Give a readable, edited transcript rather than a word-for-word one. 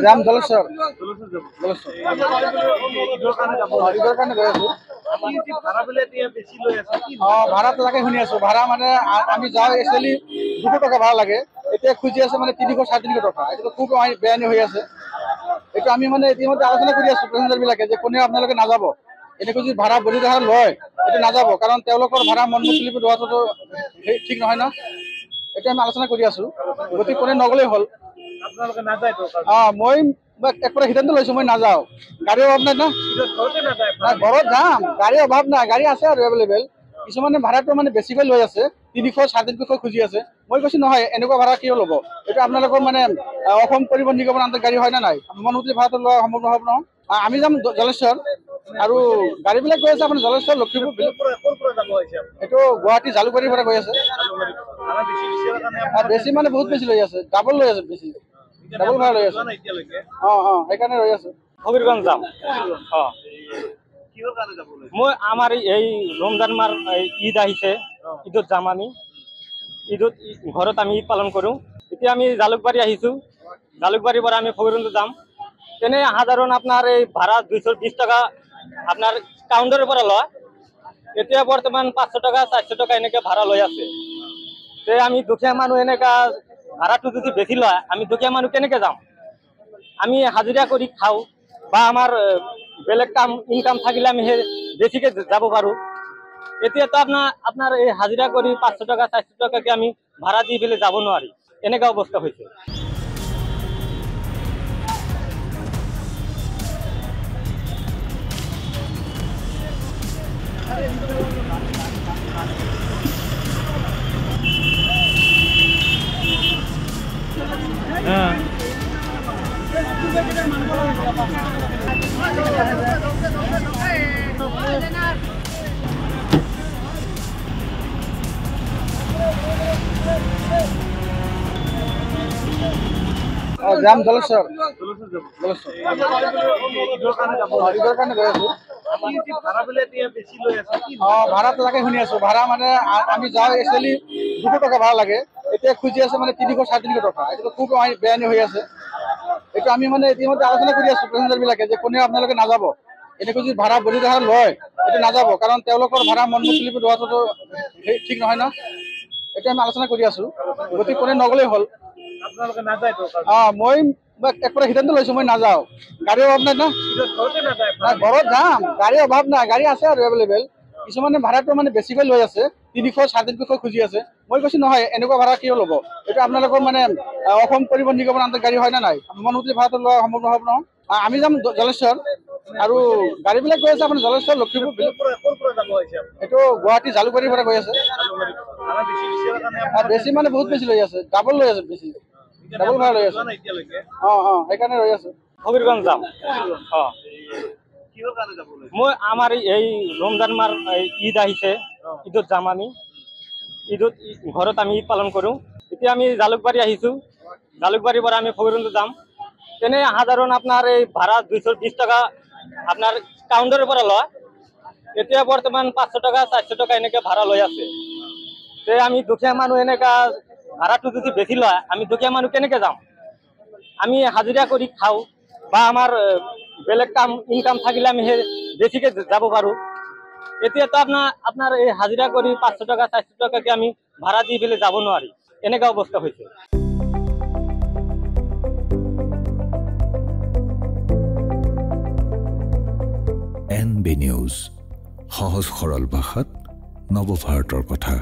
যাম জলেশ্বৰ ভাড়াটো লাগে শুনি আছো। ভাড়া মানে আমি যাওঁ একচুৱেলি 200 টকা ভাড়া লাগে, এতিয়া খুজি আছে মানে 300 350 টকা। এইটো খুব বেআইনী হৈ আছে। এইটো আমি মানে ইতিমধ্যে আলোচনা কৰি আছো পেচেঞ্জাৰ বিলাকে যে কোনে আপোনালোকে নাযাব, এনেকৈ যদি ভাড়া বলি ধৰা লয় এইটো নাযাব, কাৰণ তেওঁলোকৰ ভাড়া মন মুছলি লোৱাটোতো ঠিক নহয় ন। এইটো আমি আলোচনা কৰি আছো, গতিকে কোনে নগলেই হ'ল। মই একবাৰে সিদ্ধান্ত লৈছো, মই নাযাওঁ। গাড়ীৰ অভাৱ নাই না, ঘৰত যাম। গাড়ীৰ অভাৱ নাই, গাড়ী আছে আৰু এভেইলেবল। কিছুমানে ভাড়াটো মানে বেছিকৈ লৈ আছে, 300 350 খুজি আছে। মই কৈছো নহয়, এনেকুৱা ভাড়া কিয় ল'ব। এইটো আপোনালোকৰ মানে অসম পৰিবহণ নিগমৰ আণ্ডাৰত গাড়ী হয় নে নাই, মন মুছলি ভাড়াটো লোৱা সম্ভৱ নহ'ব নহয়। আমি যাম জলেশ্বৰ, আৰু গাড়ী বিলাক গৈ আছে আপোনাৰ জলেশ্বৰ, লখিমপুৰ। এইটো গুৱাহাটী জালুকবাৰীৰ পৰা গৈ আছে। বেছি মানে বহুত বেছি লৈ আছে, ডাবল লৈ আছে, বেছি ডাবল ভাড়া লৈ আছে। সেইকাৰণে ৰৈ আছো। হবিৰগঞ্জ যাম। মই আমাৰ এই ৰমজান মাহ ঈদ আহিছে, ঈদত যাম আমি। ঈদত ঘৰত আমি ঈদ পালন কৰোঁ। এতিয়া আমি জালুকবাৰী আহিছোঁ, জালুকবাৰীৰ পৰা আমি হবিৰগঞ্জ যাম। তেনে সাধাৰণ আপোনাৰ এই ভাড়া 220 টকা আপোনাৰ কাউণ্টাৰৰ পৰা লয়। এতিয়া বৰ্তমান 500 টকা 400 টকা এনেকৈ ভাড়া লৈ আছে। তে আমি দুখীয়া মানুহ এনেকুৱা ভাড়াটো যদি বেছি লয়, আমি দুখীয়া মানুহ কেনেকৈ যাম। আমি হাজিৰা কৰি খাওঁ বা আমাৰ বেলেগ কাম ইনকাম থাকিলে আমি সেই বেছিকৈ যাব পাৰোঁ। এতিয়াতো আপোনাৰ এই হাজিৰা কৰি 500 টকা 400 টকাকে আমি ভাড়া দি পেলাই যাব নোৱাৰি, এনেকুৱা অৱস্থা হৈছে। যাম জলেশ্বৰ, কাৰণে গৈ আছো। ভাড়াটো লাগে শুনি আছো। ভাড়া মানে আমি যাওঁ একচুৱেলি 200 টকা ভাড়া লাগে, এতিয়া খুজি আছে মানে 300 350 টকা। এইটো খুব বেআইনী হৈ আছে। এইটো আমি মানে ইতিমধ্যে আলোচনা কৰি আছো পেচেঞ্জাৰ বিলাকে যে কোনে আপোনালোকে নাযাব, এনেকৈ যদি ভাড়া বলি ধৰা লয় এইটো নাযাব, কাৰণ তেওঁলোকৰ ভাড়া মন মুছলি লোৱাটোতো ঠিক নহয় ন। এইটো আমি আলোচনা কৰি আছো, গতিকে কোনে নগলেই হ'ল। মই একবাৰে সিদ্ধান্ত লৈছো, মই নাযাওঁ। গাড়ীৰ অভাৱ নাই না, ঘৰত যাম। গাড়ীৰ অভাৱ নাই, গাড়ী আছে আৰু এভেইলেবল। কিছুমানে ভাড়াটো মানে বেছিকৈ লৈ আছে, 300 350 খুজি আছে। মই কৈছো নহয়, এনেকুৱা ভাড়া কিয় ল'ব। এইটো আপোনালোকৰ মানে অসম পৰিবহণ নিগমৰ আণ্ডাৰত গাড়ী হয় নে নাই, মন মুছলি ভাড়াটো লোৱা সম্ভৱ নহ'ব নহয়। আমি যাম জলেশ্বৰ, আৰু গাড়ী বিলাক গৈ আছে আপোনাৰ জলেশ্বৰ, লখিমপুৰ। এইটো গুৱাহাটী জালুকবাৰীৰ পৰা গৈ আছে। বেছি মানে বহুত বেছি লৈ আছে, ডাবল লৈ আছে, বেছি ডাবল ভাড়া লৈ আছে। সেইকাৰণে ৰৈ আছো। হবিৰগঞ্জ যাম। মই আমাৰ এই ৰমজান মাহ ঈদ আহিছে, ঈদত যাম আমি। ঈদত ঘৰত আমি ঈদ পালন কৰোঁ। এতিয়া আমি জালুকবাৰী আহিছোঁ, জালুকবাৰীৰ পৰা আমি হবিৰগঞ্জ যাম। তেনে সাধাৰণ আপোনাৰ এই ভাড়া 220 টকা আপোনাৰ কাউণ্টাৰৰ পৰা লয়। এতিয়া বৰ্তমান 500 টকা 400 টকা এনেকৈ ভাড়া লৈ আছে। তে আমি দুখীয়া মানুহ এনেকুৱা ভাড়াটো যদি বেছি লয়, আমি দুখীয়া মানুহ কেনেকৈ যাম। আমি হাজিৰা কৰি খাওঁ বা আমাৰ বেলেগ কাম ইনকাম থাকিলে আমি সেই বেছিকৈ যাব পাৰোঁ। এতিয়াতো আপোনাৰ এই হাজিৰা কৰি 500 টকা 400 টকাকে আমি ভাড়া দি পেলাই যাব নোৱাৰি, এনেকুৱা অৱস্থা হৈছে। NB নিউজ, সহজ সৰল ভাষাত নৱভাৰতৰ কথা।